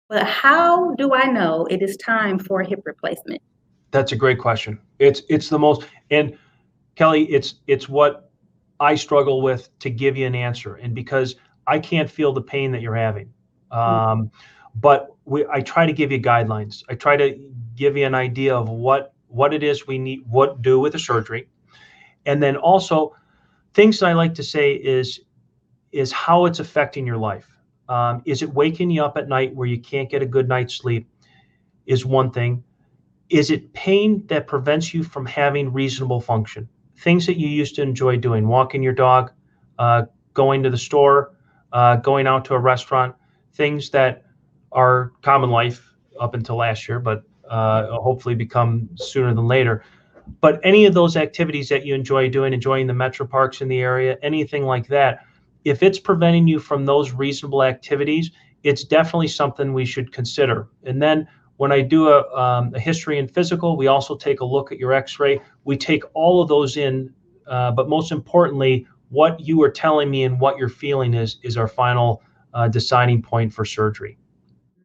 But how do I know it is time for a hip replacement? That's a great question. It's the most, and Kelly, it's what I struggle with to give you an answer, and because I can't feel the pain that you're having, Mm, but I try to give you guidelines. I try to give you an idea of what it is we need, what do with the surgery, and then also things that I like to say is how it's affecting your life. Is it waking you up at night where you can't get a good night's sleep? Is one thing. Is it pain that prevents you from having reasonable function? Things that you used to enjoy doing, walking your dog, uh, going to the store, going out to a restaurant, things that are common life up until last year, but hopefully become sooner than later. But any of those activities that you enjoy doing, enjoying the metro parks in the area, anything like that, if it's preventing you from those reasonable activities, it's definitely something we should consider. And then when I do a history and physical, we also take a look at your x-ray. We take all of those in, but most importantly, what you are telling me and what you're feeling is our final deciding point for surgery.